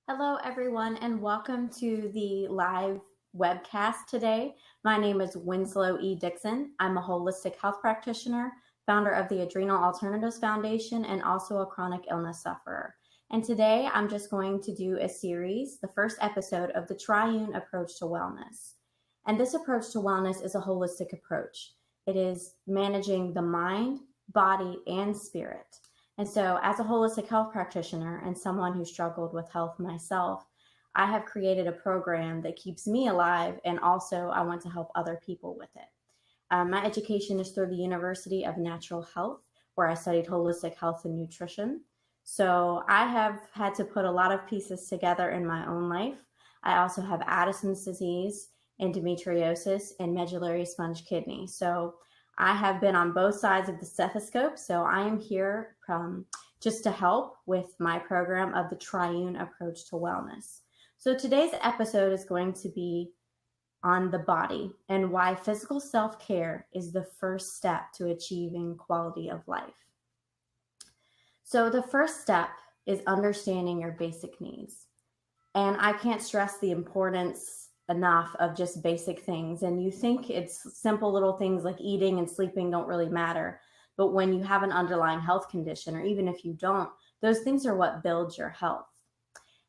Hello, everyone, and welcome to the live webcast today. My name is Winslow E. Dixon. I'm a holistic health practitioner, founder of the Adrenal Alternatives Foundation, and also a chronic illness sufferer. And today I'm just going to do a series, the first episode of the Triune Approach to Wellness. And this approach to wellness is a holistic approach. It is managing the mind, body, and spirit. And so as a holistic health practitioner and someone who struggled with health myself, I have created a program that keeps me alive, and also I want to help other people with it. My education is through the University of Natural Health, where I studied holistic health and nutrition. So I have had to put a lot of pieces together in my own life. I also have Addison's disease, endometriosis, and medullary sponge kidney. So I have been on both sides of the stethoscope, so I am here just to help with my program of the Triune Approach to Wellness. So today's episode is going to be on the body and why physical self-care is the first step to achieving quality of life. So the first step is understanding your basic needs. And I can't stress the importance enough of just basic things. And you think it's simple little things like eating and sleeping don't really matter. But when you have an underlying health condition, or even if you don't, those things are what builds your health.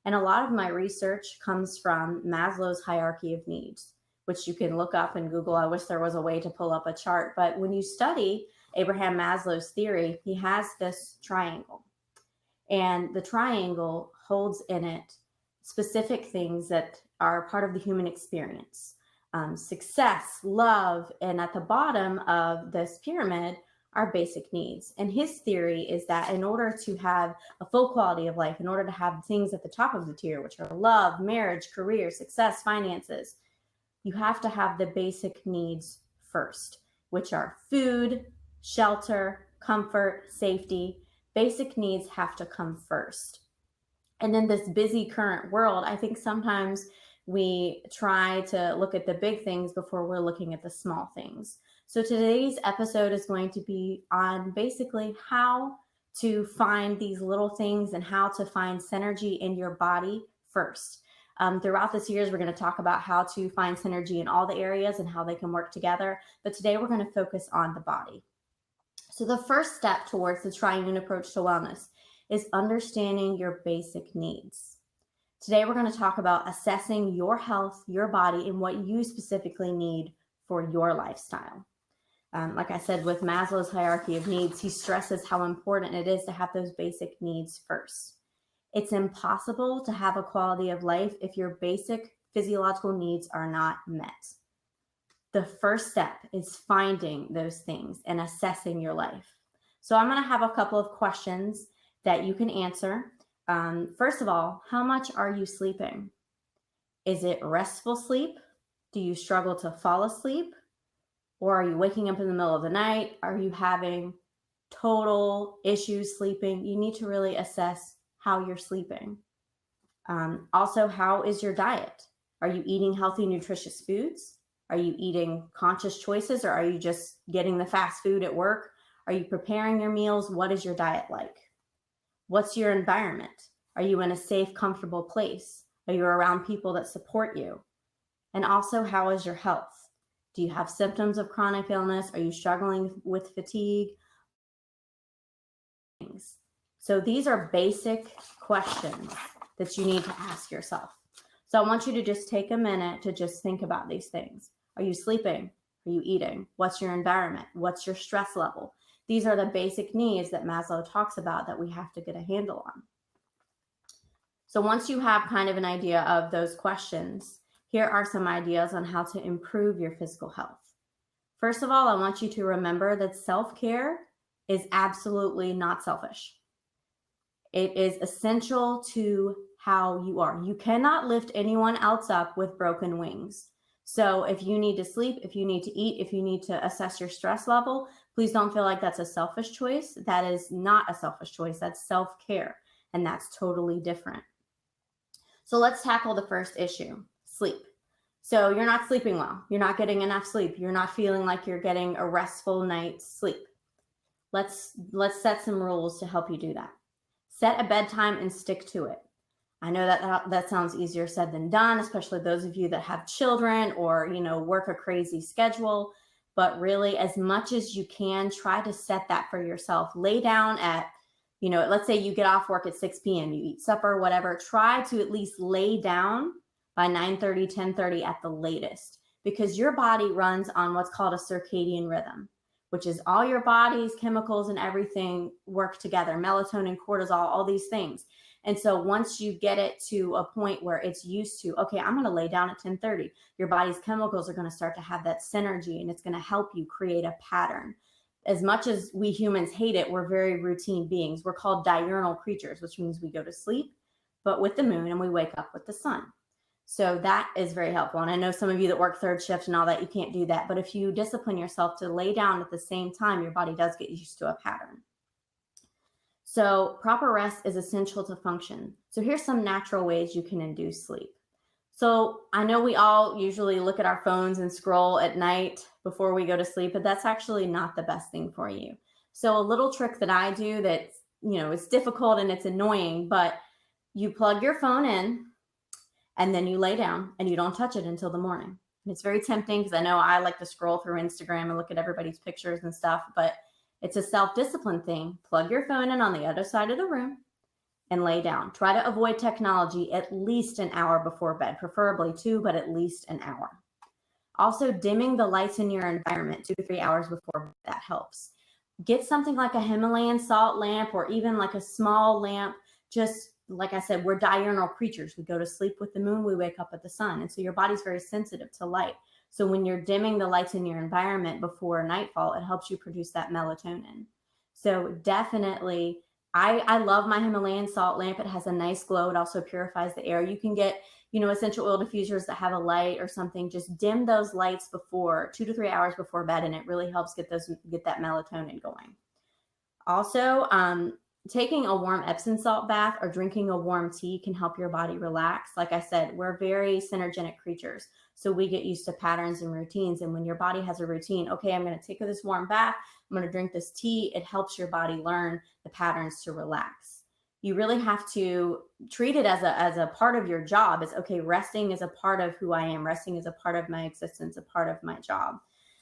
And a lot of my research comes from Maslow's hierarchy of needs, which you can look up in Google. I wish there was a way to pull up a chart. But when you study Abraham Maslow's theory, he has this triangle. And the triangle holds in it specific things that are part of the human experience. Success, love, and at the bottom of this pyramid are basic needs. And his theory is that in order to have a full quality of life, in order to have things at the top of the tier, which are love, marriage, career, success, finances, you have to have the basic needs first, which are food, shelter, comfort, safety. Basic needs have to come first. And in this busy current world, I think sometimes we try to look at the big things before we're looking at the small things. So today's episode is going to be on basically how to find these little things and how to find synergy in your body first. Throughout this series, we're going to talk about how to find synergy in all the areas and how they can work together. But today we're going to focus on the body. So the first step towards the Triune Approach to Wellness is understanding your basic needs. Today, we're going to talk about assessing your health, your body, and what you specifically need for your lifestyle. Like I said, with Maslow's hierarchy of needs, he stresses how important it is to have those basic needs first. It's impossible to have a quality of life if your basic physiological needs are not met. The first step is finding those things and assessing your life. So I'm going to have a couple of questions that you can answer. First of all, how much are you sleeping? Is it restful sleep? Do you struggle to fall asleep? Or are you waking up in the middle of the night? Are you having total issues sleeping? You need to really assess how you're sleeping. Also, how is your diet? Are you eating healthy, nutritious foods? Are you eating conscious choices, or are you just getting the fast food at work? Are you preparing your meals? What is your diet like? What's your environment? Are you in a safe, comfortable place? Are you around people that support you? And also, how is your health? Do you have symptoms of chronic illness? Are you struggling with fatigue? So these are basic questions that you need to ask yourself. So I want you to just take a minute to just think about these things. Are you sleeping? Are you eating? What's your environment? What's your stress level? These are the basic needs that Maslow talks about that we have to get a handle on. So once you have kind of an idea of those questions, here are some ideas on how to improve your physical health. First of all, I want you to remember that self-care is absolutely not selfish. It is essential to how you are. You cannot lift anyone else up with broken wings. So if you need to sleep, if you need to eat, if you need to assess your stress level, please don't feel like that's a selfish choice. That is not a selfish choice. That's self-care, and that's totally different. So let's tackle the first issue, sleep. So you're not sleeping well. You're not getting enough sleep. You're not feeling like you're getting a restful night's sleep. Let's set some rules to help you do that. Set a bedtime and stick to it. I know that sounds easier said than done, especially those of you that have children or, work a crazy schedule. But really, as much as you can, try to set that for yourself. Lay down at, let's say you get off work at 6 p.m., you eat supper, whatever. Try to at least lay down by 9:30, 10:30 at the latest, because your body runs on what's called a circadian rhythm, which is all your body's chemicals and everything work together, melatonin, cortisol, all these things. And so once you get it to a point where it's used to, okay, I'm going to lay down at 10:30, your body's chemicals are going to start to have that synergy, and it's going to help you create a pattern. As much as we humans hate it, we're very routine beings. We're called diurnal creatures, which means we go to sleep, but with the moon, and we wake up with the sun. So that is very helpful. And I know some of you that work third shift and all that, you can't do that. But if you discipline yourself to lay down at the same time, your body does get used to a pattern. So proper rest is essential to function. So here's some natural ways you can induce sleep. So I know we all usually look at our phones and scroll at night before we go to sleep, but that's actually not the best thing for you. So a little trick that I do that's, it's difficult and it's annoying, but you plug your phone in and then you lay down and you don't touch it until the morning. And it's very tempting because I know I like to scroll through Instagram and look at everybody's pictures and stuff, but it's a self-discipline thing. Plug your phone in on the other side of the room and lay down. Try to avoid technology at least an hour before bed, preferably 2, but at least an hour. Also, dimming the lights in your environment 2 to 3 hours before bed, that helps. Get something like a Himalayan salt lamp or even like a small lamp. Just like I said, we're diurnal creatures. We go to sleep with the moon, we wake up with the sun. And so your body's very sensitive to light. So when you're dimming the lights in your environment before nightfall, it helps you produce that melatonin. So definitely, I love my Himalayan salt lamp. It has a nice glow. It also purifies the air. You can get, essential oil diffusers that have a light or something. Just dim those lights before 2 to 3 hours before bed, and it really helps get that melatonin going. Also, taking a warm Epsom salt bath or drinking a warm tea can help your body relax. Like I said, we're very synergetic creatures. So we get used to patterns and routines. And when your body has a routine, okay, I'm going to take this warm bath, I'm going to drink this tea, it helps your body learn the patterns to relax. You really have to treat it as a part of your job. It's okay, resting is a part of who I am. Resting is a part of my existence, a part of my job.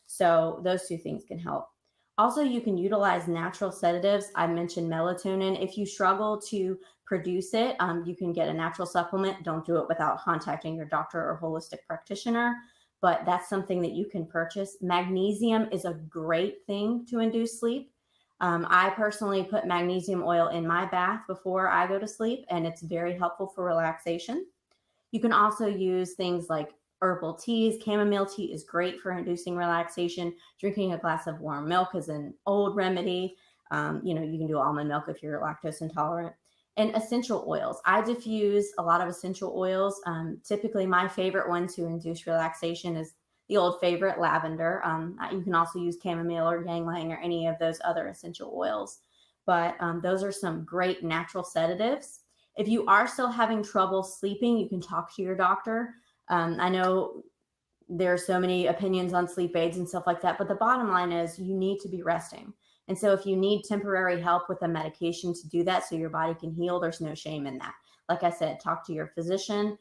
So those two things can help. Also, you can utilize natural sedatives. I mentioned melatonin. If you struggle to produce it, you can get a natural supplement. Don't do it without contacting your doctor or holistic practitioner, but that's something that you can purchase. Magnesium is a great thing to induce sleep. I personally put magnesium oil in my bath before I go to sleep, and it's very helpful for relaxation. You can also use things like herbal teas. Chamomile tea is great for inducing relaxation. Drinking a glass of warm milk is an old remedy. You can do almond milk if you're lactose intolerant. And essential oils. I diffuse a lot of essential oils. Typically, my favorite one to induce relaxation is the old favorite, lavender. You can also use chamomile or ylang ylang or any of those other essential oils. But those are some great natural sedatives. If you are still having trouble sleeping, you can talk to your doctor. I know there are so many opinions on sleep aids and stuff like that, but the bottom line is you need to be resting. And so if you need temporary help with a medication to do that so your body can heal, there's no shame in that. Like I said, talk to your physician.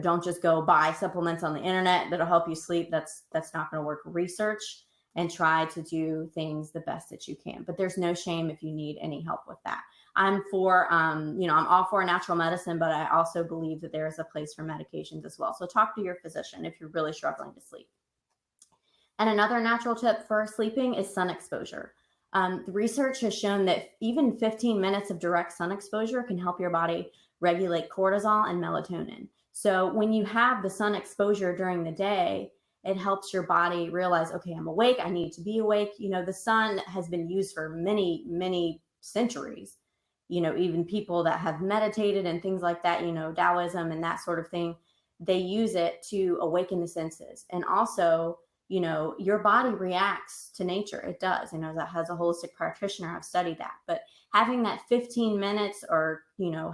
Don't just go buy supplements on the internet that'll help you sleep. That's not going to work. Research and try to do things the best that you can. But there's no shame if you need any help with that. I'm all for natural medicine, but I also believe that there is a place for medications as well. So talk to your physician if you're really struggling to sleep. And another natural tip for sleeping is sun exposure. The research has shown that even 15 minutes of direct sun exposure can help your body regulate cortisol and melatonin. So when you have the sun exposure during the day, it helps your body realize, okay, I'm awake, I need to be awake. The sun has been used for many, many centuries. Even people that have meditated and things like that, Taoism and that sort of thing, they use it to awaken the senses. And also, your body reacts to nature. It does. That as a holistic practitioner, I've studied that. But having that 15 minutes or,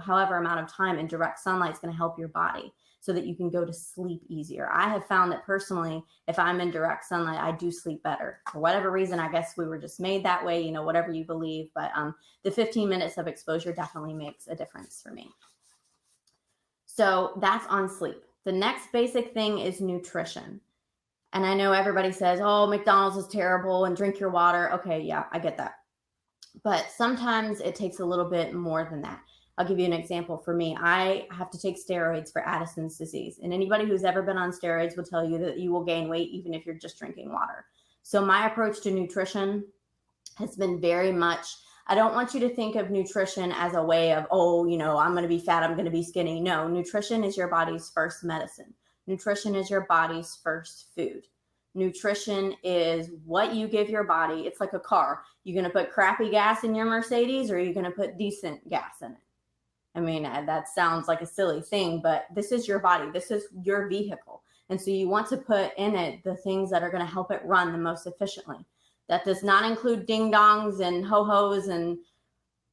however amount of time in direct sunlight is going to help your body so that you can go to sleep easier. I have found that personally, if I'm in direct sunlight, I do sleep better. For whatever reason, I guess we were just made that way, whatever you believe. But the 15 minutes of exposure definitely makes a difference for me. So that's on sleep. The next basic thing is nutrition. And I know everybody says, oh, McDonald's is terrible and drink your water. Okay, yeah, I get that. But sometimes it takes a little bit more than that. I'll give you an example. For me, I have to take steroids for Addison's disease. And anybody who's ever been on steroids will tell you that you will gain weight even if you're just drinking water. So my approach to nutrition has been very much, I don't want you to think of nutrition as a way of, oh, I'm going to be fat, I'm going to be skinny. No, nutrition is your body's first medicine. Nutrition is your body's first food. Nutrition is what you give your body. It's like a car. You're going to put crappy gas in your Mercedes, or are you going to put decent gas in it? I mean, that sounds like a silly thing, but this is your body. This is your vehicle. And so you want to put in it the things that are going to help it run the most efficiently. That does not include ding-dongs and ho-hos and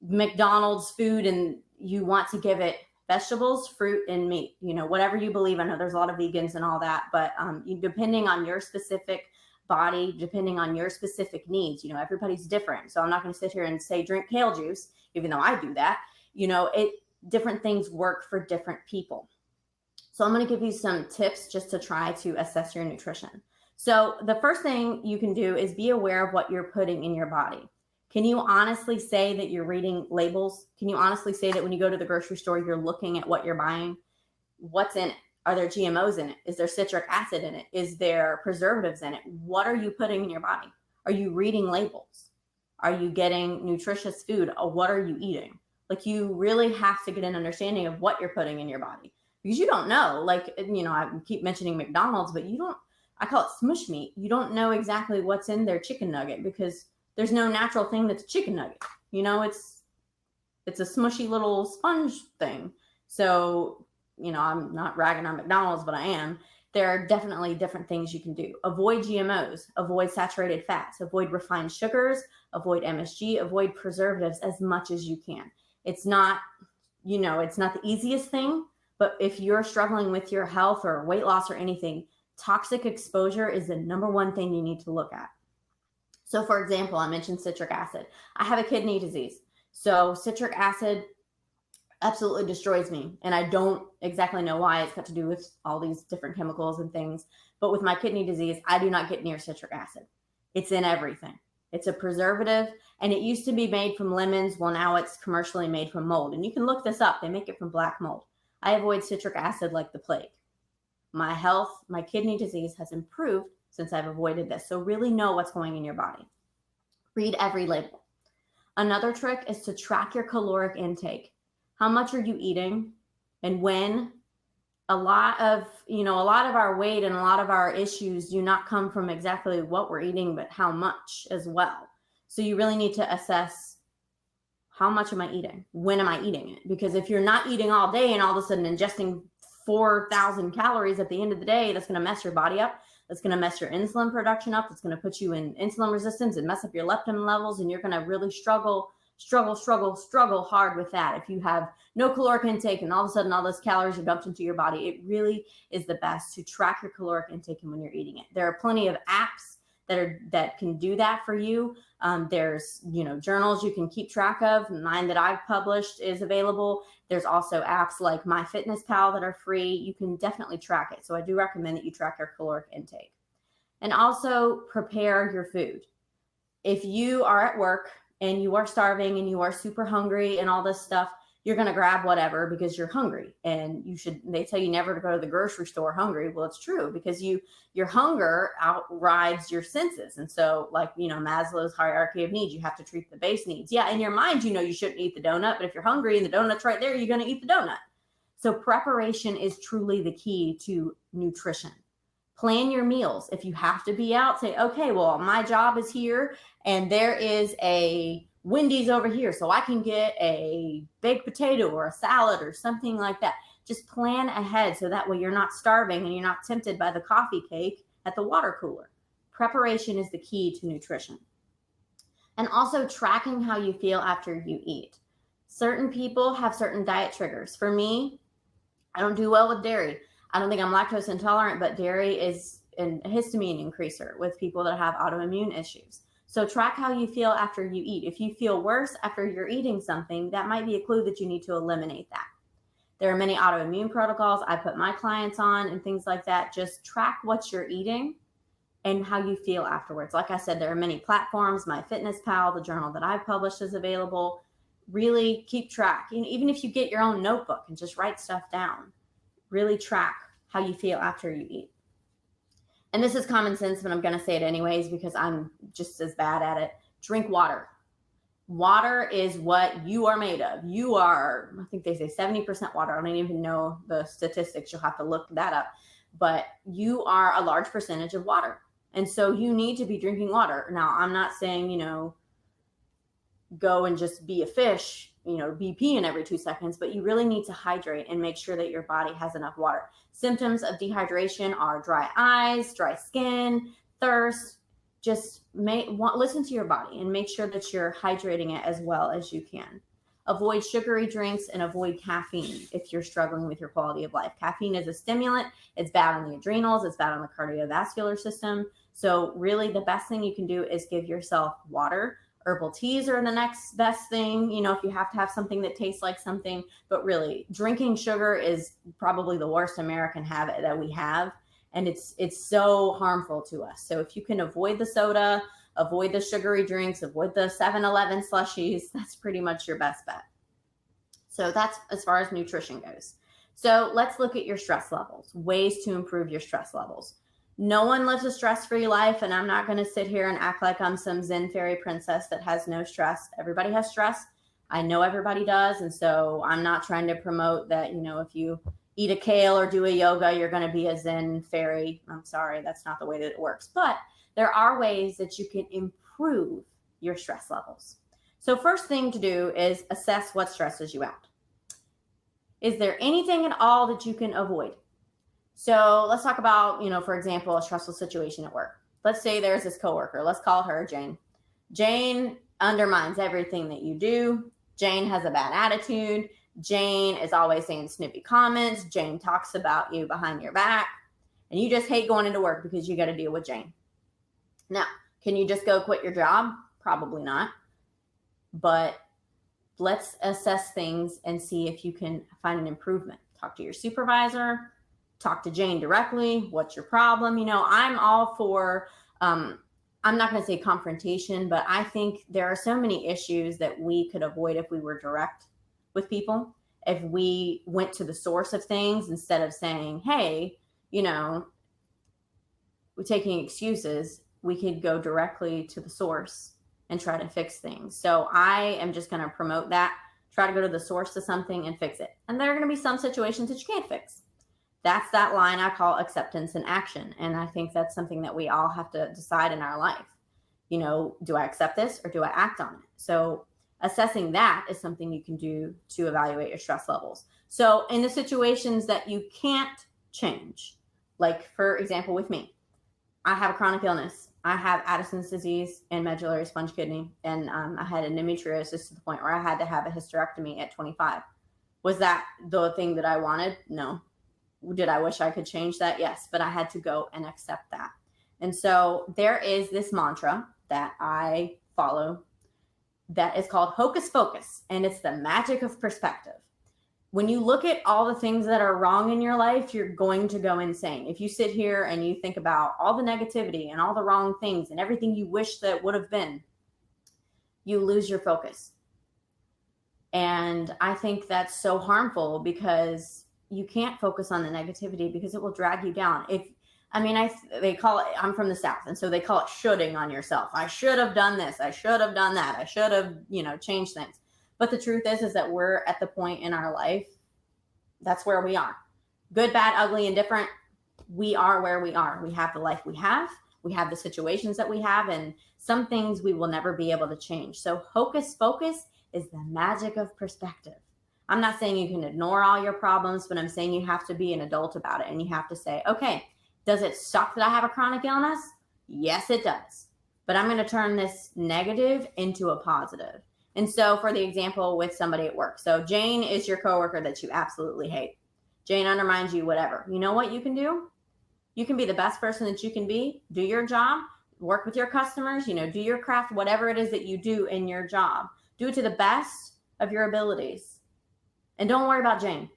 McDonald's food. And you want to give it vegetables, fruit, and meat, whatever you believe. I know there's a lot of vegans and all that, but depending on your specific body, depending on your specific needs, everybody's different. So I'm not going to sit here and say drink kale juice, even though I do that. Different things work for different people. So I'm going to give you some tips just to try to assess your nutrition. So the first thing you can do is be aware of what you're putting in your body. Can you honestly say that you're reading labels? Can you honestly say that when you go to the grocery store, you're looking at what you're buying? What's in it? Are there GMOs in it? Is there citric acid in it? Is there preservatives in it? What are you putting in your body? Are you reading labels? Are you getting nutritious food? What are you eating? Like, you really have to get an understanding of what you're putting in your body, because you don't know. Like, I keep mentioning McDonald's, but I call it smush meat. You don't know exactly what's in their chicken nugget, because there's no natural thing that's a chicken nugget. It's a smushy little sponge thing. So, I'm not ragging on McDonald's, but I am. There are definitely different things you can do. Avoid GMOs, avoid saturated fats, avoid refined sugars, avoid MSG, avoid preservatives as much as you can. It's not, it's not the easiest thing, but if you're struggling with your health or weight loss or anything, toxic exposure is the number one thing you need to look at. So for example, I mentioned citric acid. I have a kidney disease. So citric acid absolutely destroys me. And I don't exactly know why. It's got to do with all these different chemicals and things. But with my kidney disease, I do not get near citric acid. It's in everything. It's a preservative, and it used to be made from lemons. Well, now it's commercially made from mold. And you can look this up. They make it from black mold. I avoid citric acid like the plague. My health, my kidney disease has improved since I've avoided this. So really know what's going in your body. Read every label. Another trick is to track your caloric intake. How much are you eating and when? A lot of our weight and a lot of our issues do not come from exactly what we're eating, but how much as well. So you really need to assess, how much am I eating? When am I eating it? Because if you're not eating all day and all of a sudden ingesting 4,000 calories at the end of the day, that's going to mess your body up. That's going to mess your insulin production up. It's going to put you in insulin resistance and mess up your leptin levels. And you're going to really struggle hard with that. If you have no caloric intake and all of a sudden all those calories are dumped into your body, it really is the best to track your caloric intake and when you're eating it. There are plenty of apps that can do that for you. There's, journals you can keep track of. Mine that I've published is available. There's also apps like MyFitnessPal that are free. You can definitely track it. So I do recommend that you track your caloric intake. And also prepare your food. If you are at work and you are starving and you are super hungry and all this stuff, you're going to grab whatever because you're hungry. And they tell you never to go to the grocery store hungry. Well, it's true, because your hunger outrides your senses. And so Maslow's hierarchy of needs, you have to treat the base needs. Yeah. In your mind, you shouldn't eat the donut, but if you're hungry and the donut's right there, you're going to eat the donut. So preparation is truly the key to nutrition. Plan your meals. If you have to be out, say, okay, well, my job is here and there is a Wendy's over here, so I can get a baked potato or a salad or something like that. Just plan ahead so that way you're not starving and you're not tempted by the coffee cake at the water cooler. Preparation is the key to nutrition. And also tracking how you feel after you eat. Certain people have certain diet triggers. For me, I don't do well with dairy. I don't think I'm lactose intolerant, but dairy is a histamine increaser with people that have autoimmune issues. So track how you feel after you eat. If you feel worse after you're eating something, that might be a clue that you need to eliminate that. There are many autoimmune protocols I put my clients on and things like that. Just track what you're eating and how you feel afterwards. Like I said, there are many platforms. MyFitnessPal, the journal that I've published, is available. Really keep track. Even if you get your own notebook and just write stuff down, really track how you feel after you eat. And this is common sense, but I'm going to say it anyways because I'm just as bad at it. Drink water. Water is what you are made of. You are, I think they say 70% water. I don't even know the statistics. You'll have to look that up. But you are a large percentage of water. And so you need to be drinking water. Now, I'm not saying, go and just be a fish, be peeing every 2 seconds, but you really need to hydrate and make sure that your body has enough water. Symptoms of dehydration are dry eyes, dry skin, thirst. Just listen to your body and make sure that you're hydrating it as well as you can. Avoid sugary drinks and avoid caffeine if you're struggling with your quality of life. Caffeine is a stimulant. It's bad on the adrenals. It's bad on the cardiovascular system. So really the best thing you can do is give yourself water. Herbal teas are the next best thing, if you have to have something that tastes like something. But really, drinking sugar is probably the worst American habit that we have. And it's so harmful to us. So if you can avoid the soda, avoid the sugary drinks, avoid the 7-Eleven slushies, that's pretty much your best bet. So that's as far as nutrition goes. So let's look at your stress levels, ways to improve your stress levels. No one lives a stress-free life, and I'm not going to sit here and act like I'm some Zen fairy princess that has no stress. Everybody has stress. I know everybody does, and so I'm not trying to promote that, if you eat a kale or do a yoga, you're going to be a Zen fairy. I'm sorry, that's not the way that it works. But there are ways that you can improve your stress levels. So first thing to do is assess what stresses you out. Is there anything at all that you can avoid? So let's talk about, for example, a stressful situation at work. Let's say there's this coworker. Let's call her Jane. Jane undermines everything that you do. Jane has a bad attitude. Jane is always saying snippy comments. Jane talks about you behind your back. And you just hate going into work because you got to deal with Jane. Now, can you just go quit your job? Probably not. But let's assess things and see if you can find an improvement. Talk to your supervisor. Talk to Jane directly. What's your problem? I'm all for, I'm not going to say confrontation, but I think there are so many issues that we could avoid if we were direct with people. If we went to the source of things instead of saying, hey, we're taking excuses, we could go directly to the source and try to fix things. So I am just going to promote that. Try to go to the source of something and fix it. And there are going to be some situations that you can't fix. That's that line I call acceptance and action. And I think that's something that we all have to decide in our life. Do I accept this or do I act on it? So assessing that is something you can do to evaluate your stress levels. So in the situations that you can't change, like for example, with me, I have a chronic illness. I have Addison's disease and medullary sponge kidney. And I had endometriosis to the point where I had to have a hysterectomy at 25. Was that the thing that I wanted? No. Did I wish I could change that? Yes, but I had to go and accept that. And so there is this mantra that I follow that is called hocus pocus, and it's the magic of perspective. When you look at all the things that are wrong in your life, you're going to go insane. If you sit here and you think about all the negativity and all the wrong things and everything you wish that would have been, you lose your focus. And I think that's so harmful because you can't focus on the negativity because it will drag you down. They call it, I'm from the South, and so they call it shoulding on yourself. I should have done this. I should have done that. I should have, changed things. But the truth is that we're at the point in our life, that's where we are. Good, bad, ugly, indifferent. We are where we are. We have the life we have. We have the situations that we have, and some things we will never be able to change. So hocus pocus is the magic of perspective. I'm not saying you can ignore all your problems, but I'm saying you have to be an adult about it. And you have to say, okay, does it suck that I have a chronic illness? Yes, it does. But I'm going to turn this negative into a positive. And so for the example with somebody at work. So Jane is your coworker that you absolutely hate. Jane undermines you, whatever. You know what you can do? You can be the best person that you can be. Do your job. Work with your customers. Do your craft, whatever it is that you do in your job. Do it to the best of your abilities. And don't worry about Jane.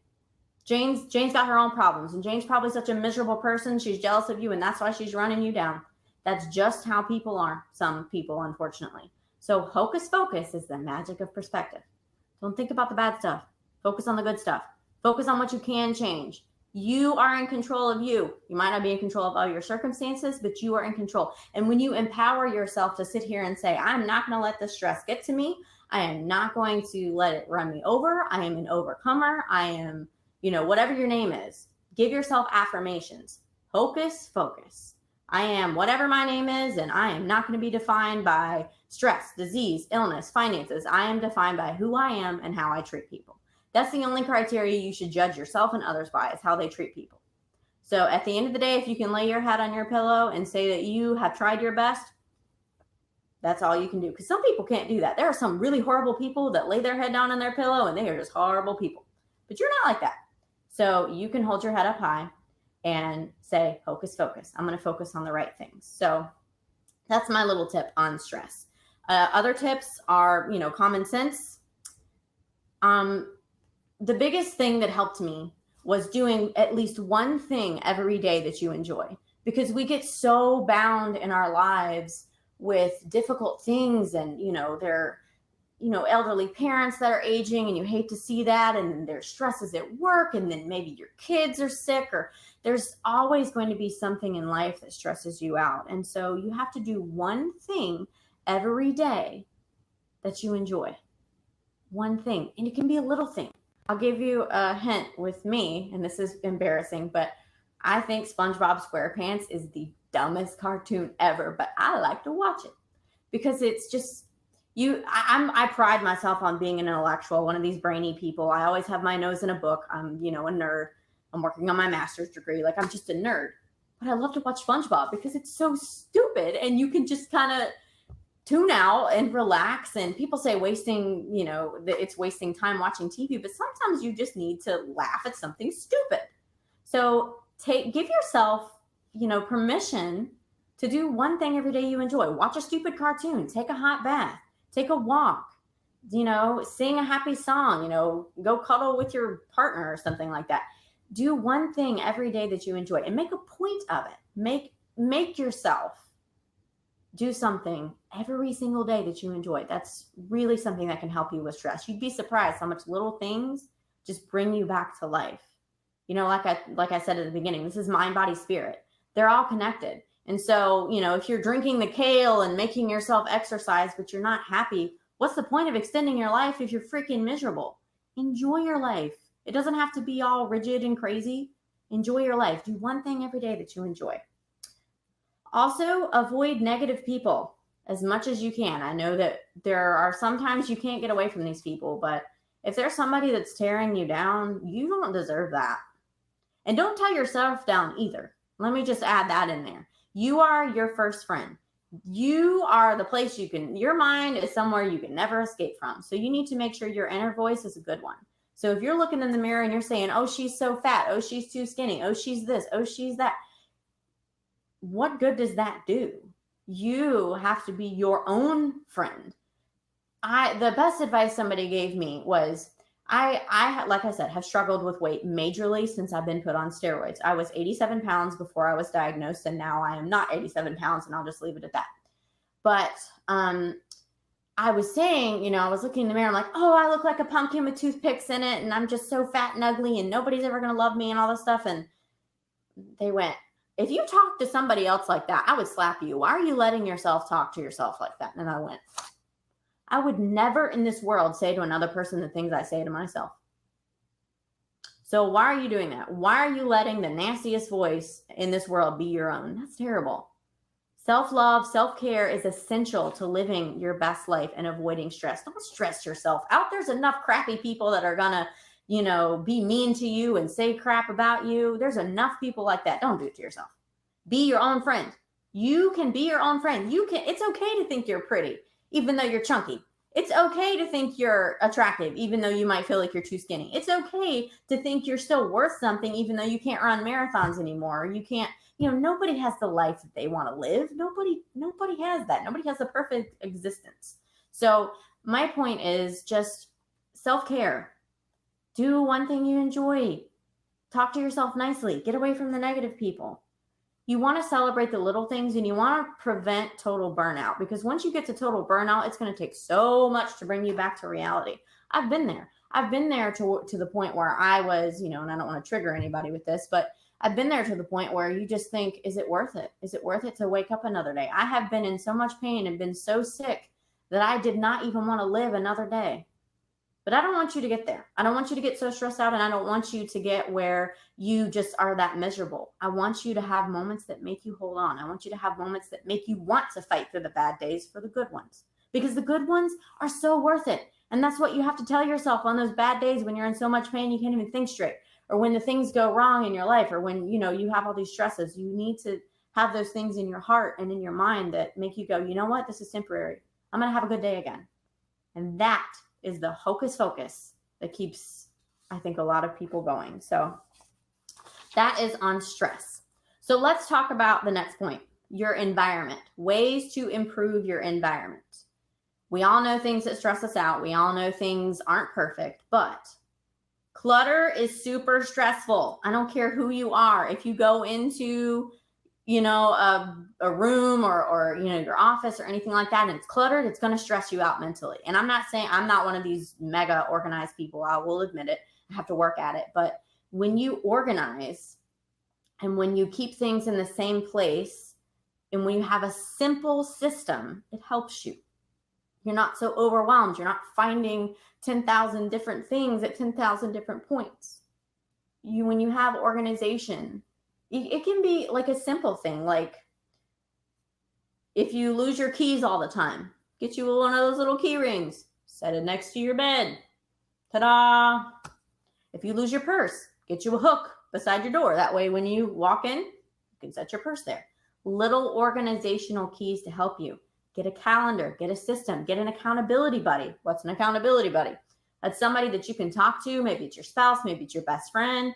Jane's got her own problems, and Jane's probably such a miserable person. She's jealous of you, and that's why she's running you down. That's just how people are. Some people, unfortunately. So hocus pocus is the magic of perspective. Don't think about the bad stuff. Focus on the good stuff. Focus on what you can change. You are in control of you. You might not be in control of all your circumstances, but you are in control. And when you empower yourself to sit here and say, I'm not going to let the stress get to me. I am not going to let it run me over. I am an overcomer. I am, whatever your name is. Give yourself affirmations. Hocus focus. I am whatever my name is, and I am not going to be defined by stress, disease, illness, finances. I am defined by who I am and how I treat people. That's the only criteria you should judge yourself and others by, is how they treat people. So at the end of the day, if you can lay your head on your pillow and say that you have tried your best, that's all you can do. Because some people can't do that. There are some really horrible people that lay their head down on their pillow and they are just horrible people. But you're not like that. So you can hold your head up high and say, hocus focus. I'm going to focus on the right things. So that's my little tip on stress. Other tips are, common sense. The biggest thing that helped me was doing at least one thing every day that you enjoy, because we get so bound in our lives with difficult things, and, they're, elderly parents that are aging, and you hate to see that, and there's stresses at work, and then maybe your kids are sick, or there's always going to be something in life that stresses you out. And so you have to do one thing every day that you enjoy. One thing. And it can be a little thing. I'll give you a hint with me, and this is embarrassing, but I think SpongeBob SquarePants is the dumbest cartoon ever, but I like to watch it because it's just, I pride myself on being an intellectual, one of these brainy people. I always have my nose in a book. I'm, a nerd. I'm working on my master's degree. Like, I'm just a nerd. But I love to watch SpongeBob because it's so stupid, and you can just kind of tune out and relax. And people say wasting, that it's wasting time watching TV, but sometimes you just need to laugh at something stupid. So give yourself, permission to do one thing every day you enjoy. Watch a stupid cartoon, take a hot bath, take a walk, sing a happy song, go cuddle with your partner or something like that. Do one thing every day that you enjoy and make a point of it. Make yourself do something every single day that you enjoy. That's really something that can help you with stress. You'd be surprised how much little things just bring you back to life. Like I said at the beginning, this is mind, body, spirit. They're all connected. And so, if you're drinking the kale and making yourself exercise, but you're not happy, what's the point of extending your life if you're freaking miserable? Enjoy your life. It doesn't have to be all rigid and crazy. Enjoy your life. Do one thing every day that you enjoy. Also, avoid negative people as much as you can. I know that there are sometimes you can't get away from these people, but if there's somebody that's tearing you down, you don't deserve that. And don't tear yourself down either. Let me just add that in there. You are your first friend. You are the place your mind is somewhere you can never escape from. So you need to make sure your inner voice is a good one. So if you're looking in the mirror and you're saying, oh, she's so fat, oh, she's too skinny, oh, she's this, oh, she's that, what good does that do? You have to be your own friend. The best advice somebody gave me was, I like I said, have struggled with weight majorly since I've been put on steroids. I was 87 pounds before I was diagnosed, and now I am not 87 pounds, and I'll just leave it at that. But I was saying, I was looking in the mirror, I'm like, oh, I look like a pumpkin with toothpicks in it, and I'm just so fat and ugly, and nobody's ever going to love me and all this stuff. And they went, if you talk to somebody else like that, I would slap you. Why are you letting yourself talk to yourself like that? And I went, I would never in this world say to another person the things I say to myself. So why are you doing that? Why are you letting the nastiest voice in this world be your own? That's terrible. Self-love, self-care is essential to living your best life and avoiding stress. Don't stress yourself out. There's enough crappy people that are going to, be mean to you and say crap about you. There's enough people like that. Don't do it to yourself. Be your own friend. You can be your own friend. It's okay to think you're pretty, even though you're chunky. It's okay to think you're attractive, even though you might feel like you're too skinny. It's okay to think you're still worth something, even though you can't run marathons anymore. You can't, nobody has the life that they want to live. Nobody has that. Nobody has the perfect existence. So my point is just self-care. Do one thing you enjoy. Talk to yourself nicely. Get away from the negative people. You want to celebrate the little things, and you want to prevent total burnout, because once you get to total burnout, it's going to take so much to bring you back to reality. I've been there. I've been there to the point where I was, and I don't want to trigger anybody with this, but I've been there to the point where you just think, is it worth it? Is it worth it to wake up another day? I have been in so much pain and been so sick that I did not even want to live another day. But I don't want you to get there. I don't want you to get so stressed out, and I don't want you to get where you just are that miserable. I want you to have moments that make you hold on. I want you to have moments that make you want to fight through the bad days for the good ones, because the good ones are so worth it. And that's what you have to tell yourself on those bad days when you're in so much pain you can't even think straight, or when the things go wrong in your life, or when you have all these stresses. You need to have those things in your heart and in your mind that make you go, you know what, this is temporary. I'm going to have a good day again. And that is the hocus pocus that keeps, I think, a lot of people going. So that is on stress. So let's talk about the next point, your environment, ways to improve your environment. We all know things that stress us out. We all know things aren't perfect, but clutter is super stressful. I don't care who you are. If you go into a room or your office or anything like that, and it's cluttered, it's going to stress you out mentally. And I'm not saying I'm not one of these mega organized people. I will admit it. I have to work at it. But when you organize and when you keep things in the same place and when you have a simple system, it helps you. You're not so overwhelmed. You're not finding 10,000 different things at 10,000 different points. When you have organization, it can be like a simple thing, like if you lose your keys all the time, get you one of those little key rings, set it next to your bed. Ta-da! If you lose your purse, get you a hook beside your door. That way when you walk in, you can set your purse there. Little organizational keys to help you. Get a calendar, get a system, get an accountability buddy. What's an accountability buddy? That's somebody that you can talk to. Maybe it's your spouse, maybe it's your best friend.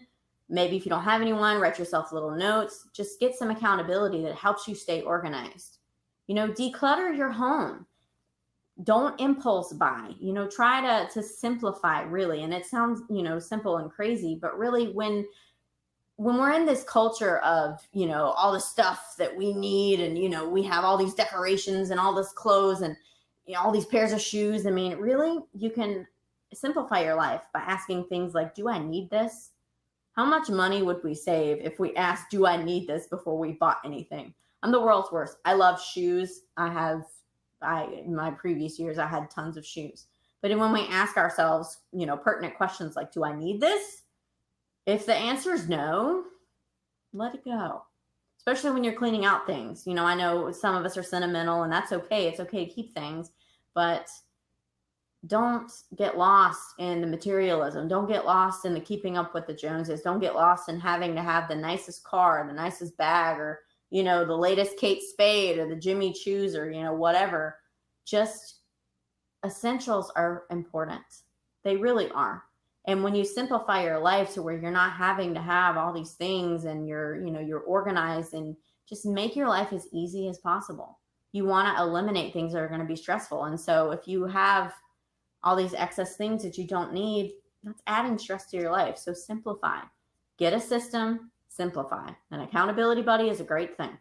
Maybe if you don't have anyone, write yourself little notes. Just get some accountability that helps you stay organized. Declutter your home. Don't impulse buy. Try to simplify, really. And it sounds, simple and crazy, but really when we're in this culture of, all the stuff that we need, and, we have all these decorations and all this clothes and, all these pairs of shoes. I mean, really, you can simplify your life by asking things like, do I need this? How much money would we save if we asked, do I need this, before we bought anything? I'm the world's worst. I love shoes. In my previous years, I had tons of shoes. But when we ask ourselves, pertinent questions like, do I need this? If the answer is no, let it go. Especially when you're cleaning out things. I know some of us are sentimental, and that's okay. It's okay to keep things, but don't get lost in the materialism. Don't get lost in the keeping up with the Joneses. Don't get lost in having to have the nicest car, the nicest bag, or, the latest Kate Spade or the Jimmy Choos, or, whatever. Just essentials are important. They really are. And when you simplify your life to where you're not having to have all these things, and you're organized, and just make your life as easy as possible. You want to eliminate things that are going to be stressful. And so if you have all these excess things that you don't need, that's adding stress to your life. So simplify. Get a system, simplify. An accountability buddy is a great thing.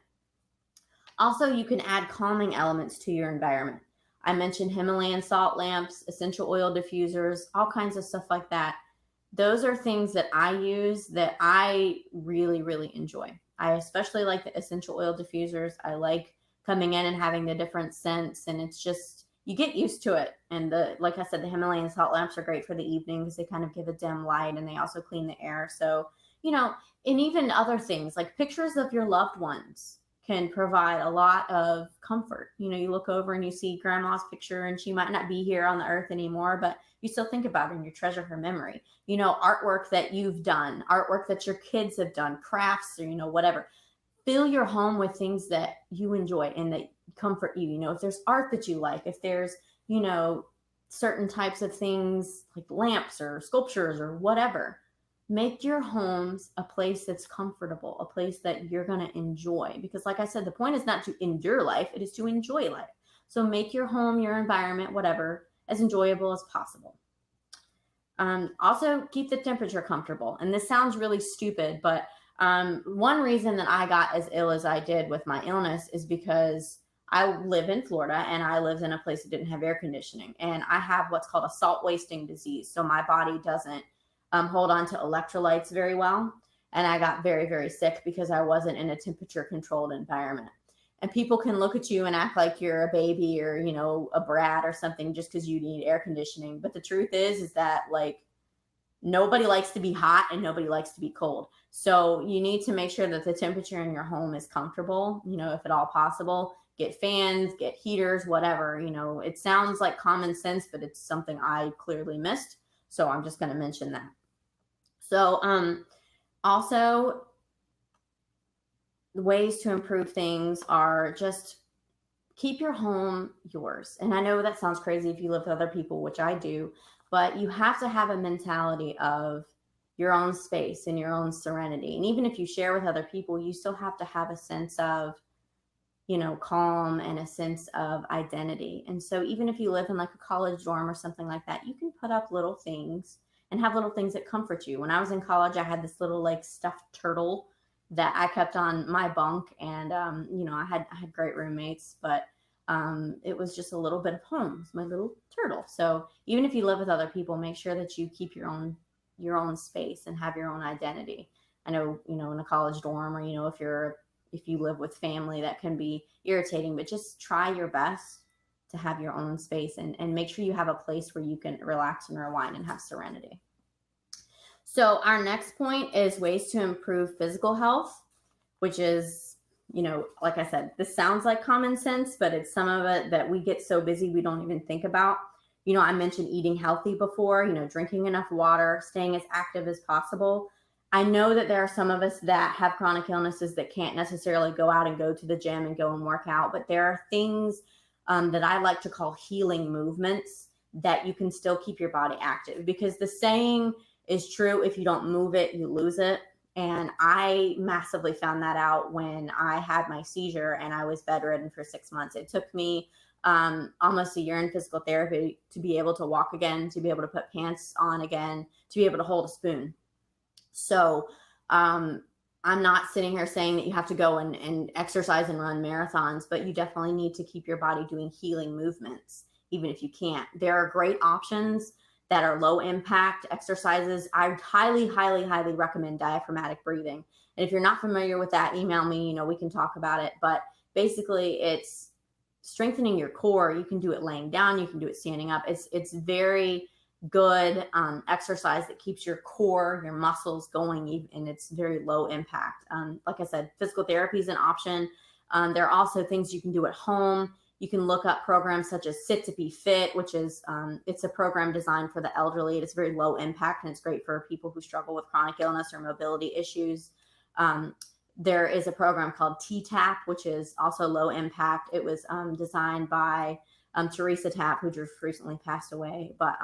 Also, you can add calming elements to your environment. I mentioned Himalayan salt lamps, essential oil diffusers, all kinds of stuff like that. Those are things that I use that I really, really enjoy. I especially like the essential oil diffusers. I like coming in and having the different scents, and it's just, you get used to it. And like I said, the Himalayan salt lamps are great for the evening because they kind of give a dim light, and they also clean the air. So, and even other things like pictures of your loved ones can provide a lot of comfort. You look over and you see grandma's picture, and she might not be here on the earth anymore, but you still think about her and you treasure her memory. Artwork that you've done, artwork that your kids have done, crafts, or, whatever. Fill your home with things that you enjoy and that comfort you. If there's art that you like, if there's, certain types of things like lamps or sculptures or whatever, make your homes a place that's comfortable, a place that you're going to enjoy. Because like I said, the point is not to endure life, it is to enjoy life. So make your home, your environment, whatever, as enjoyable as possible. Also, keep the temperature comfortable. And this sounds really stupid, but one reason that I got as ill as I did with my illness is because I live in Florida and I lived in a place that didn't have air conditioning. And I have what's called a salt wasting disease. So my body doesn't hold on to electrolytes very well. And I got very, very sick because I wasn't in a temperature controlled environment. And people can look at you and act like you're a baby or, you know, a brat or something just because you need air conditioning. But the truth is that like nobody likes to be hot and nobody likes to be cold. So you need to make sure that the temperature in your home is comfortable, you know, if at all possible. Get fans, get heaters, whatever. You know, it sounds like common sense, but it's something I clearly missed. So I'm just going to mention that. So also, ways to improve things are just keep your home yours. And I know that sounds crazy if you live with other people, which I do, but you have to have a mentality of your own space and your own serenity. And even if you share with other people, you still have to have a sense of, you know, calm and a sense of identity. And so even if you live in like a college dorm or something like that, you can put up little things and have little things that comfort you. When I was in college, I had this little like stuffed turtle that I kept on my bunk, and you know, I had great roommates, but it was just a little bit of home. It's my little turtle. So even if you live with other people, make sure that you keep your own space and have your own identity. I know, you know, in a college dorm, or you know, if you live with family, that can be irritating, but just try your best to have your own space and make sure you have a place where you can relax and rewind and have serenity. So our next point is ways to improve physical health, which is, you know, like I said, this sounds like common sense, but it's some of it that we get so busy we don't even think about. You know, I mentioned eating healthy before, you know, drinking enough water, staying as active as possible. I know that there are some of us that have chronic illnesses that can't necessarily go out and go to the gym and go and work out, but there are things that I like to call healing movements that you can still keep your body active, because the saying is true, if you don't move it, you lose it. And I massively found that out when I had my seizure and I was bedridden for 6 months. It took me almost a year in physical therapy to be able to walk again, to be able to put pants on again, to be able to hold a spoon. So I'm not sitting here saying that you have to go and exercise and run marathons, but you definitely need to keep your body doing healing movements, even if you can't. There are great options that are low impact exercises. I highly, highly, highly recommend diaphragmatic breathing. And if you're not familiar with that, email me, you know, we can talk about it. But basically it's strengthening your core. You can do it laying down, you can do it standing up. It's very good exercise that keeps your core, your muscles going, and it's very low impact. Like I said, physical therapy is an option. There are also things you can do at home. You can look up programs such as Sit to Be Fit, which is it's a program designed for the elderly. It's very low impact and it's great for people who struggle with chronic illness or mobility issues. There is a program called T-TAP, which is also low impact. It was designed by Teresa Tapp, who just recently passed away, but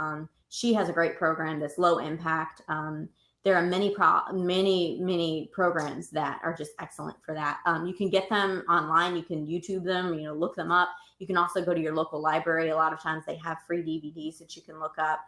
she has a great program that's low impact. There are many programs that are just excellent for that. You can get them online. You can YouTube them, you know, look them up. You can also go to your local library. A lot of times they have free DVDs that you can look up.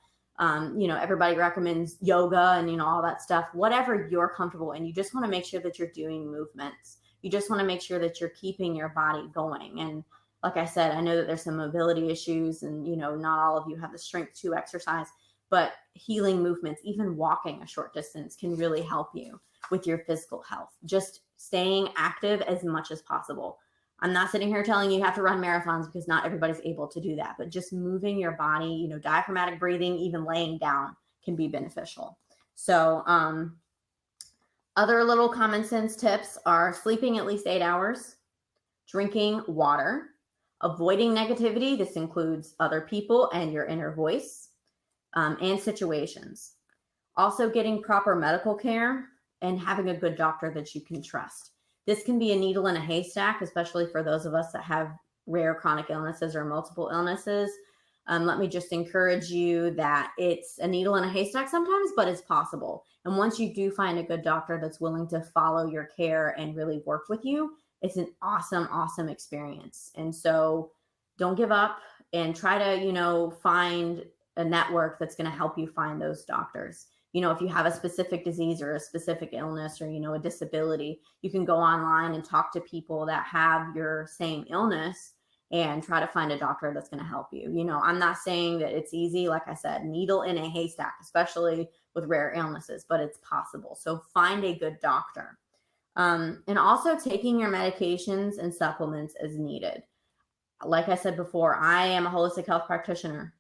You know, everybody recommends yoga and, you know, all that stuff, whatever you're comfortable in. You just want to make sure that you're doing movements. You just want to make sure that you're keeping your body going. And like I said, I know that there's some mobility issues and, you know, not all of you have the strength to exercise, but healing movements, even walking a short distance, can really help you with your physical health. Just staying active as much as possible. I'm not sitting here telling you have to run marathons, because not everybody's able to do that, but just moving your body, you know, diaphragmatic breathing, even laying down can be beneficial. So other little common sense tips are sleeping at least 8 hours, drinking water, avoiding negativity. This includes other people and your inner voice, and situations. Also getting proper medical care and having a good doctor that you can trust. This can be a needle in a haystack, especially for those of us that have rare chronic illnesses or multiple illnesses. Let me just encourage you that it's a needle in a haystack sometimes, but it's possible. And once you do find a good doctor that's willing to follow your care and really work with you, it's an awesome, awesome experience. And so don't give up and try to, you know, find a network that's going to help you find those doctors. You know, if you have a specific disease or a specific illness or, you know, a disability, you can go online and talk to people that have your same illness and try to find a doctor that's going to help you. You know, I'm not saying that it's easy. Like I said, needle in a haystack, especially with rare illnesses, but it's possible. So find a good doctor. And also taking your medications and supplements as needed. Like I said before, I am a holistic health practitioner.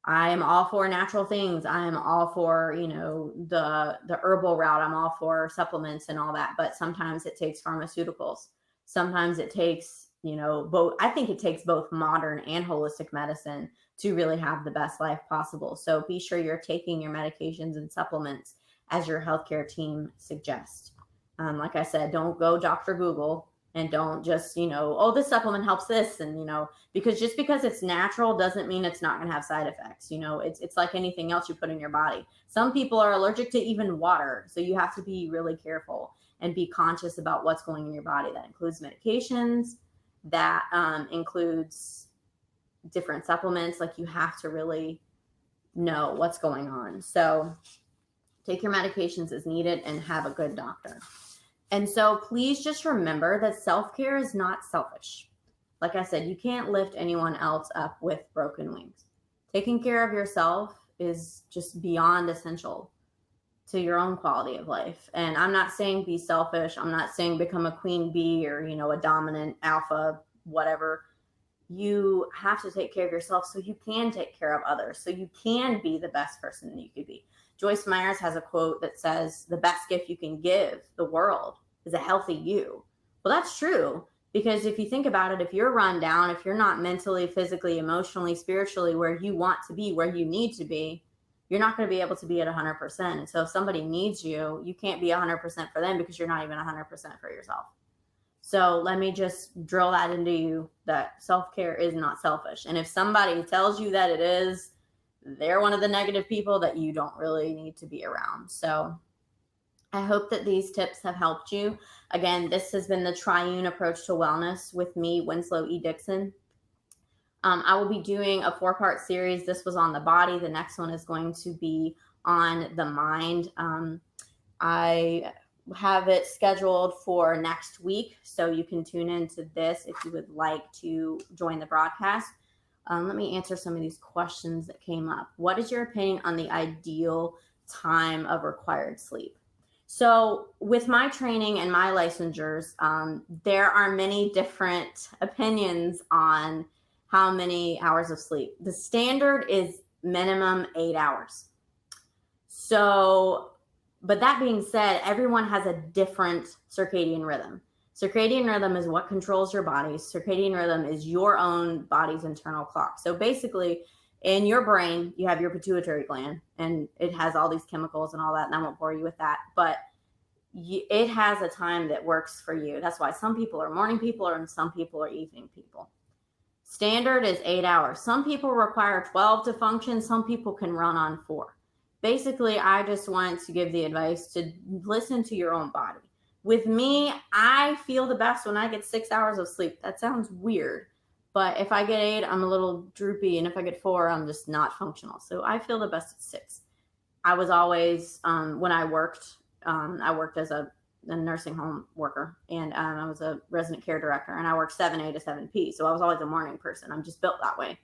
I am all for natural things. I am all for, you know, the herbal route. I'm all for supplements and all that. But sometimes it takes pharmaceuticals. Sometimes it takes, you know, both. I think it takes both modern and holistic medicine to really have the best life possible. So be sure you're taking your medications and supplements as your healthcare team suggests. Like I said, don't go Dr. Google and don't just, you know, oh, this supplement helps this. And, you know, because just because it's natural doesn't mean it's not going to have side effects. You know, it's like anything else you put in your body. Some people are allergic to even water. So you have to be really careful and be conscious about what's going in your body. That includes medications, that includes different supplements. Like you have to really know what's going on. So take your medications as needed and have a good doctor. And so please just remember that self-care is not selfish. Like I said, you can't lift anyone else up with broken wings. Taking care of yourself is just beyond essential to your own quality of life. And I'm not saying be selfish. I'm not saying become a queen bee or, you know, a dominant alpha, whatever. You have to take care of yourself so you can take care of others, so you can be the best person that you could be. Joyce Myers has a quote that says, the best gift you can give the world is a healthy you. Well, that's true, because if you think about it, if you're run down, if you're not mentally, physically, emotionally, spiritually where you want to be, where you need to be, you're not going to be able to be at 100%. And so if somebody needs you, you can't be 100% for them because you're not even 100% for yourself. So let me just drill that into you, that self-care is not selfish. And if somebody tells you that it is, they're one of the negative people that you don't really need to be around. So I hope that these tips have helped you. Again, this has been the Triune Approach to Wellness with me, Winslow E. Dixon. I will be doing a 4-part series. This was on the body. The next one is going to be on the mind. I have it scheduled for next week, so you can tune into this if you would like to join the broadcast. Let me answer some of these questions that came up. What is your opinion on the ideal time of required sleep? So with my training and my licensures, there are many different opinions on how many hours of sleep. The standard is minimum 8 hours. So, but that being said, everyone has a different circadian rhythm. Circadian rhythm is what controls your body. Circadian rhythm is your own body's internal clock. So basically, in your brain, you have your pituitary gland, and it has all these chemicals and all that, and I won't bore you with that. But it has a time that works for you. That's why some people are morning people and some people are evening people. Standard is 8 hours. Some people require 12 to function. Some people can run on 4. Basically, I just want to give the advice to listen to your own body. With me, I feel the best when I get 6 hours of sleep. That sounds weird, but if I get 8, I'm a little droopy, and if I get 4, I'm just not functional. So I feel the best at 6. I was always, when I worked as a nursing home worker, and I was a resident care director, and I worked 7A to 7P. So I was always a morning person. I'm just built that way.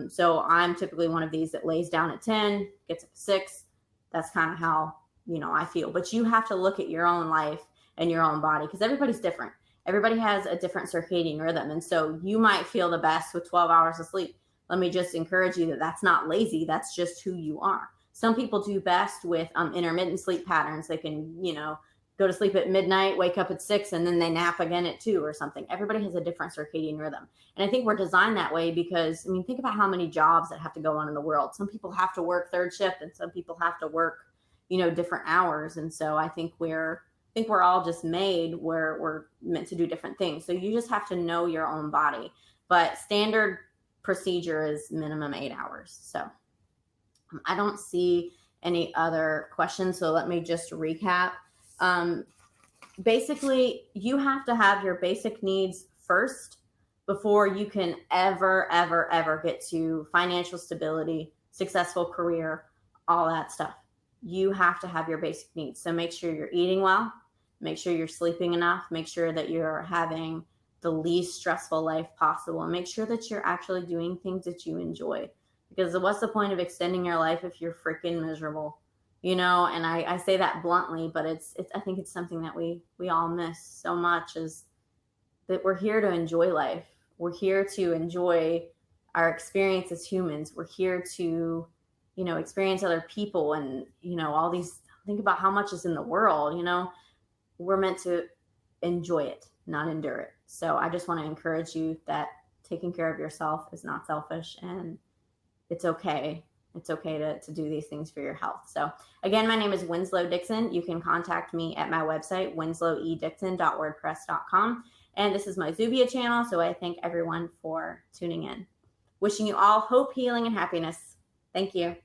So I'm typically one of these that lays down at 10, gets up at 6. That's kind of how, you know, I feel. But you have to look at your own life and your own body, because everybody's different. Everybody has a different circadian rhythm. And so you might feel the best with 12 hours of sleep. Let me just encourage you that that's not lazy. That's just who you are. Some people do best with intermittent sleep patterns. They can, you know, go to sleep at midnight, wake up at 6, and then they nap again at 2 or something. Everybody has a different circadian rhythm. And I think we're designed that way because, I mean, think about how many jobs that have to go on in the world. Some people have to work third shift, and some people have to work, you know, different hours. And so I think we're all just made where we're meant to do different things. So you just have to know your own body. But standard procedure is minimum 8 hours. So I don't see any other questions. So let me just recap. Basically, you have to have your basic needs first before you can ever get to financial stability, successful career, all that stuff. You have to have your basic needs. So make sure you're eating well, make sure you're sleeping enough, make sure that you're having the least stressful life possible, and make sure that you're actually doing things that you enjoy. Because what's the point of extending your life if you're freaking miserable? You know, and I say that bluntly, but it's I think it's something that we all miss so much, is that we're here to enjoy life. We're here to enjoy our experience as humans. We're here to, you know, experience other people, and, you know, all these, think about how much is in the world, you know. We're meant to enjoy it, not endure it. So I just want to encourage you that taking care of yourself is not selfish, and it's okay. It's okay to do these things for your health. So again, my name is Winslow Dixon. You can contact me at my website, winslowedixon.wordpress.com. And this is my Zubia channel. So I thank everyone for tuning in. Wishing you all hope, healing, and happiness. Thank you.